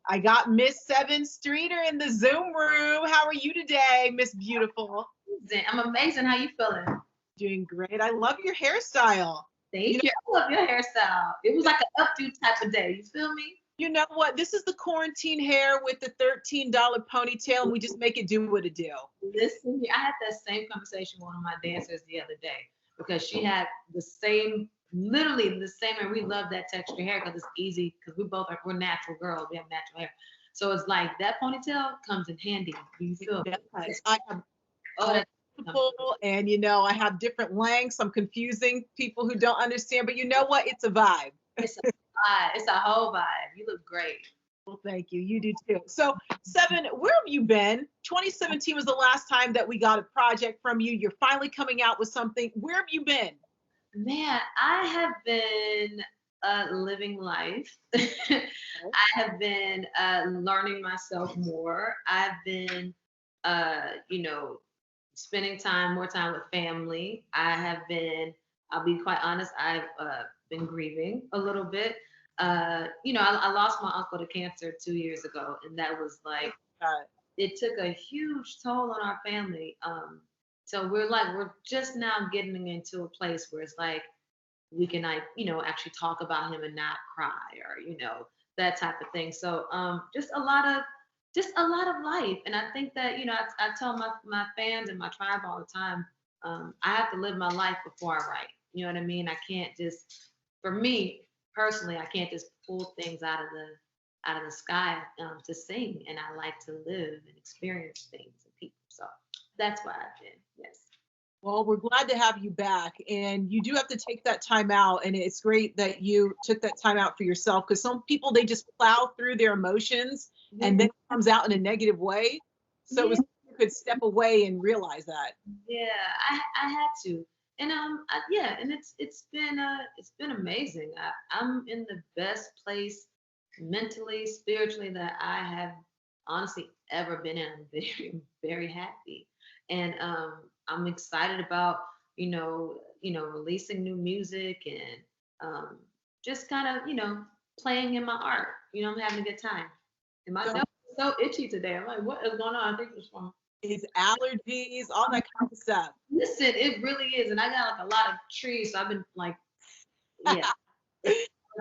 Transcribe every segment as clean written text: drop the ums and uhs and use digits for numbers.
I got Miss Sevyn Streeter in the Zoom room. How are you today, Miss Beautiful? I'm amazing. How you feeling? Doing great. I love your hairstyle. Thank you. I love your hairstyle. It was like an updo type of day. You feel me? You know what? This is the quarantine hair with the $13 ponytail, and we just make it do what it do. Listen, I had that same conversation with one of my dancers the other day because she had the same, literally the same, and we love that texture hair because it's easy because we're natural girls. We have natural hair. So it's like that ponytail comes in handy. Do you feel? Yes, I have multiple, and I have different lengths. I'm confusing people who don't understand, but you know what? It's a vibe. It's a vibe. It's a whole vibe. You look great. Well, thank you. You do too. So, Sevyn, where have you been? 2017 was the last time that we got a project from you. You're finally coming out with something. Where have you been? Man, I have been living life. I have been learning myself more. I've been, spending more time with family. I'll be quite honest, I've been grieving a little bit. I lost my uncle to cancer 2 years ago, and that was like, it took a huge toll on our family. So we're just now getting into a place where it's like we can actually talk about him and not cry or that type of thing. So just a lot of life. And I think that I tell my fans and my tribe all the time, I have to live my life before I write. You know what I mean? I can't just, for me personally, I can't just pull things out of the sky to sing. And I like to live and experience things and people. So that's where I've been. Yes. Well, we're glad to have you back, and you do have to take that time out, and it's great that you took that time out for yourself, because some people, they just plow through their emotions and then it comes out in a negative way. So it was, you could step away and realize that. Yeah, I had to. And and it's been amazing. I'm in the best place mentally, spiritually that I have honestly ever been in. I'm very, very happy. And I'm excited about, releasing new music and just kind of, playing in my art. I'm having a good time. And my nose is so itchy today. I'm like, what is going on? I think it's from it's allergies, all that kind of stuff. Listen, it really is. And I got like a lot of trees. So I've been like, yeah,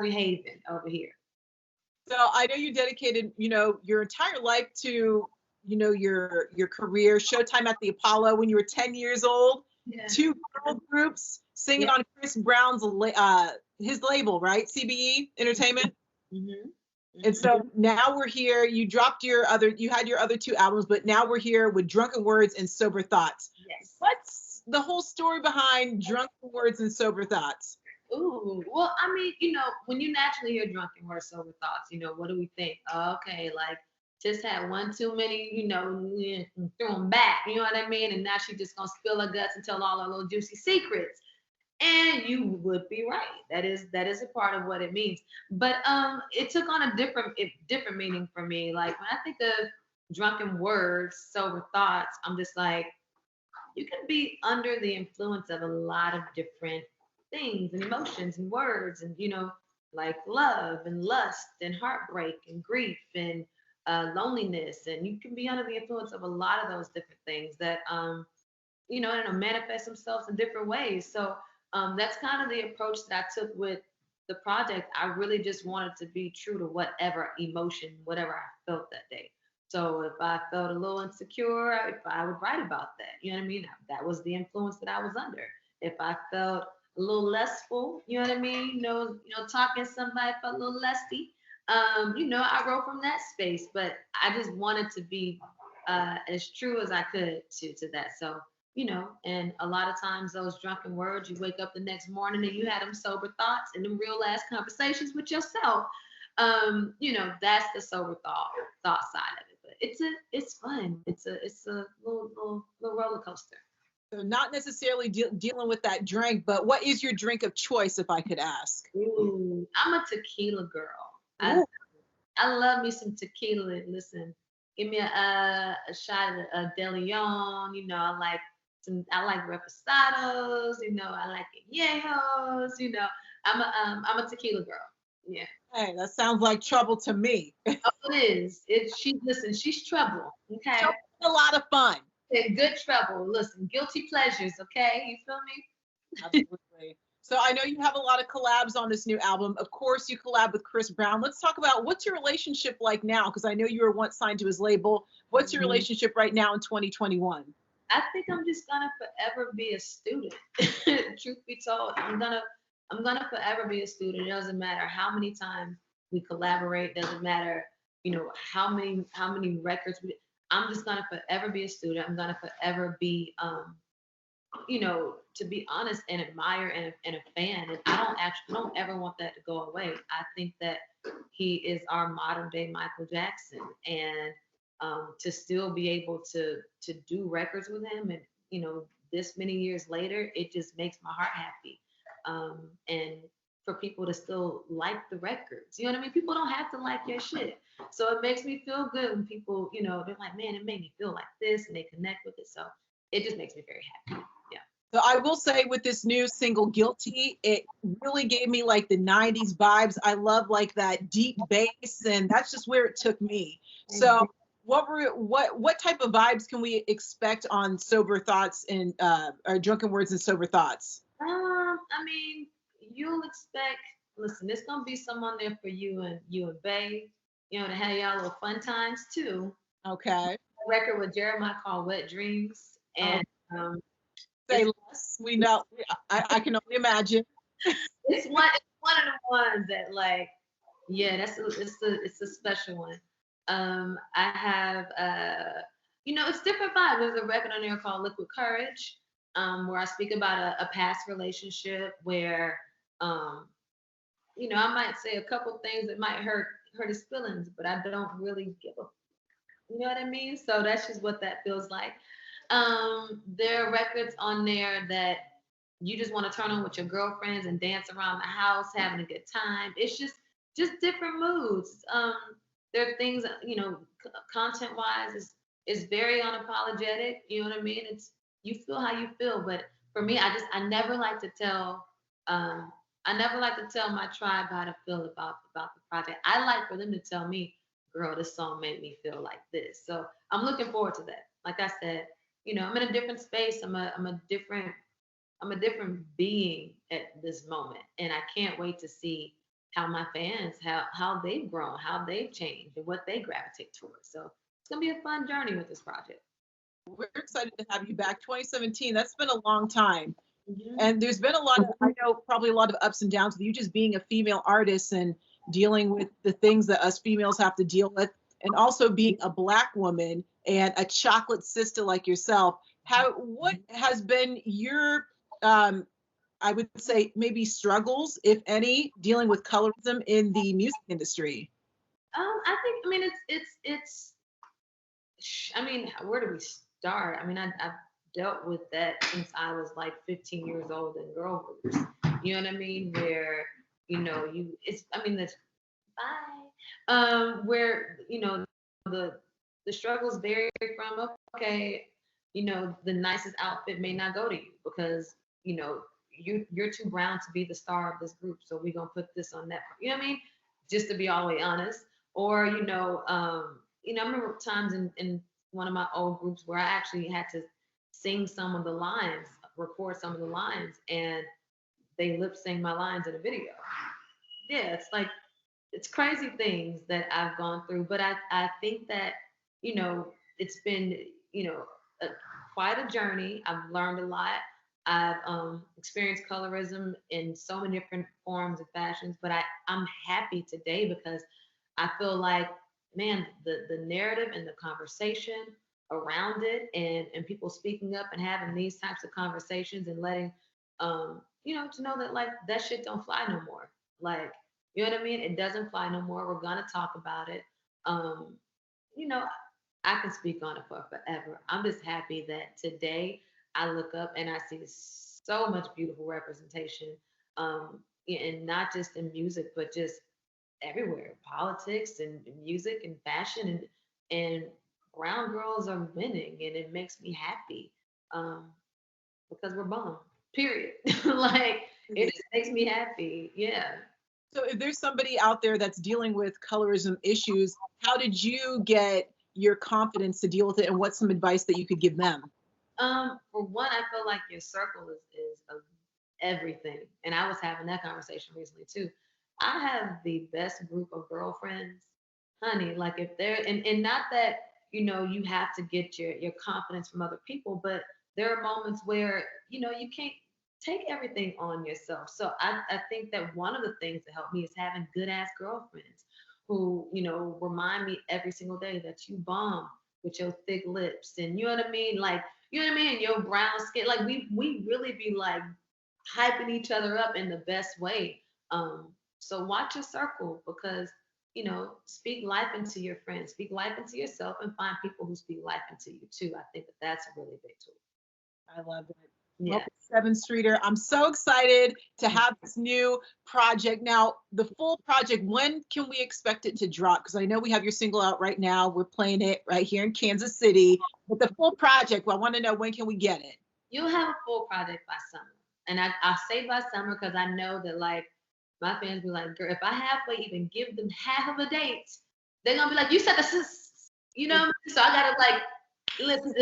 behaving over here. So I know you dedicated, your entire life to, your career, Showtime at the Apollo when you were 10 years old, Yeah. 2 girl groups singing on Chris Brown's, his label, right? CBE Entertainment. Mm-hmm. And so now we're here. You had your other 2 albums, but now we're here with Drunken Wordz and Sober Thoughts. Yes. What's the whole story behind Drunken Wordz and Sober Thoughts? Ooh, well, I mean, when you naturally hear Drunken Wordz, Sober Thoughts, what do we think? Okay, like just had one too many, throw them back, you know what I mean? And now she's just gonna spill her guts and tell all her little juicy secrets. And you would be right. That is a part of what it means. But it took on a different meaning for me. Like when I think of Drunken Wordz, Sober Thoughts, I'm just like, you can be under the influence of a lot of different things and emotions and words and like love and lust and heartbreak and grief and loneliness, and you can be under the influence of a lot of those different things that manifest themselves in different ways. So that's kind of the approach that I took with the project. I really just wanted to be true to whatever emotion, whatever I felt that day. So if I felt a little insecure, I would write about that. You know what I mean? That was the influence that I was under. If I felt a little lustful, you know what I mean? Talking to somebody, felt a little lusty. I wrote from that space, but I just wanted to be as true as I could to that. So, and a lot of times those drunken words, you wake up the next morning and you had them sober thoughts and them real ass conversations with yourself. That's the sober thought side of it. But it's fun. It's a little roller coaster. So not necessarily dealing with that drink, but what is your drink of choice, if I could ask? Ooh, I'm a tequila girl. I love me some tequila. Listen, give me a shot of De Leon. I like reposados. I like añejos. I'm a tequila girl. Yeah. Hey, that sounds like trouble to me. Oh, it is. Listen, she's trouble. Okay. Trouble's a lot of fun. And good trouble. Listen, guilty pleasures, okay? You feel me? Absolutely. So I know you have a lot of collabs on this new album. Of course, you collab with Chris Brown. Let's talk about what's your relationship like now? Because I know you were once signed to his label. What's your Mhm. relationship right now in 2021? I think I'm just gonna forever be a student. Truth be told, I'm gonna forever be a student. It doesn't matter how many times we collaborate. Doesn't matter, how many records we. I'm just gonna forever be a student. I'm gonna forever be, to be honest, an admirer and a fan. And I don't ever want that to go away. I think that he is our modern day Michael Jackson, and to still be able to do records with him, and this many years later, it just makes my heart happy. And for people to still like the records, you know what I mean? People don't have to like your shit, so it makes me feel good when people, they're like, man, it made me feel like this, and they connect with it. So it just makes me very happy. Yeah. So I will say with this new single, Guilty, it really gave me like the 90s vibes. I love like that deep bass, and that's just where it took me. So what type of vibes can we expect on Sober Thoughts and or Drunken Words and Sober Thoughts? I mean, you'll expect. Listen, there's gonna be some on there for you and Bay, to have y'all little fun times too. Okay. A record with Jeremiah called Wet Dreams, Oh, and say it's, less. We know. I can only imagine. it's one of the ones that, like, yeah, it's a special one. I have it's different vibes. There's a record on there called Liquid Courage, where I speak about a past relationship where I might say a couple things that might hurt his feelings, but I don't really give a, you know what I mean? So that's just what that feels like. There are records on there that you just want to turn on with your girlfriends and dance around the house, having a good time. It's just different moods. There are things, content wise is very unapologetic. You know what I mean? It's, you feel how you feel, but for me, I never like to tell my tribe how to feel about the project. I like for them to tell me, girl, this song made me feel like this. So I'm looking forward to that. Like I said, I'm in a different space. I'm a different being at this moment, and I can't wait to see how my fans, how they've grown, how they've changed, and what they gravitate towards. So it's gonna be a fun journey with this project. We're excited to have you back. 2017, that's been a long time. Mhm. And there's been a lot of, I know probably a lot of ups and downs with you just being a female artist and dealing with the things that us females have to deal with, and also being a Black woman and a chocolate sister like yourself. What has been your, I would say maybe struggles, if any, dealing with colorism in the music industry? I think, I mean, I mean, where do we start? I mean, I've dealt with that since I was like 15 years old in girl groups. You know what I mean? Where, I mean, that's bye. Where, the struggles vary from, okay, the nicest outfit may not go to you because, you're too brown to be the star of this group. So we're going to put this on that. You know what I mean? Just to be all the way honest. Or, I remember times in one of my old groups where I actually had to sing some of the lines, record some of the lines, and they lip sync my lines in a video. Yeah, it's crazy things that I've gone through, but I think that, it's been, a, quite a journey. I've learned a lot. I've experienced colorism in so many different forms and fashions, but I'm happy today because I feel like, man, the narrative and the conversation around it, and people speaking up and having these types of conversations and letting, to know that, like, that shit don't fly no more. Like, you know what I mean? It doesn't fly no more. We're gonna talk about it. Um, you know, I can speak on it for forever. I'm just happy that today I look up and I see so much beautiful representation, and not just in music, but just everywhere, politics and music and fashion, and brown girls are winning, and it makes me happy, um, because we're bomb. Period. Like, it just makes me happy. Yeah. So if there's somebody out there that's dealing with colorism issues, how did you get your confidence to deal with it, and what's some advice that you could give them? For one, I feel like your circle is of everything. And I was having that conversation recently too. I have the best group of girlfriends, honey. Like if they're and not that, you have to get your confidence from other people, but there are moments where, you can't take everything on yourself. So I think that one of the things that helped me is having good ass girlfriends who, remind me every single day that you bomb with your thick lips and you know what I mean? Like, you know what I mean? Your brown skin. Like we really be like hyping each other up in the best way. So watch your circle because, speak life into your friends, speak life into yourself, and find people who speak life into you too. I think that that's a really big tool. I love it. Yeah. Well, Sevyn Streeter, I'm so excited to have this new project. Now, the full project, when can we expect it to drop? Because I know we have your single out right now. We're playing it right here in Kansas City. But the full project, well, I want to know, when can we get it? You'll have a full project by summer. And I say by summer because I know that like my fans be like, girl, if I halfway even give them half of a date, they're gonna be like, you said this is, what I mean? So I gotta like listen.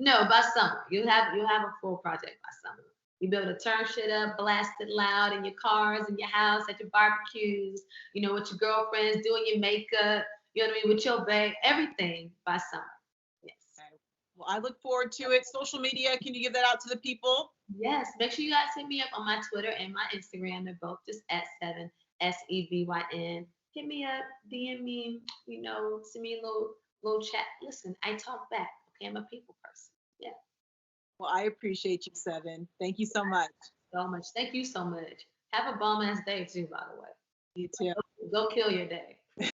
No, by summer. You'll have a full project by summer. You'll be able to turn shit up, blast it loud in your cars, in your house, at your barbecues, with your girlfriends, doing your makeup, you know what I mean, with your babe, everything by summer. Yes. Okay. Well, I look forward to it. Social media, can you give that out to the people? Yes. Make sure you guys hit me up on my Twitter and my Instagram. They're both just at Sevyn, Sevyn. Hit me up, DM me, send me a little chat. Listen, I talk back. Okay, I'm a people person. Yeah. Well, I appreciate you, Sevyn. Thank you so much. So much. Thank you so much. Have a bomb ass day too, by the way. You too. Go kill your day.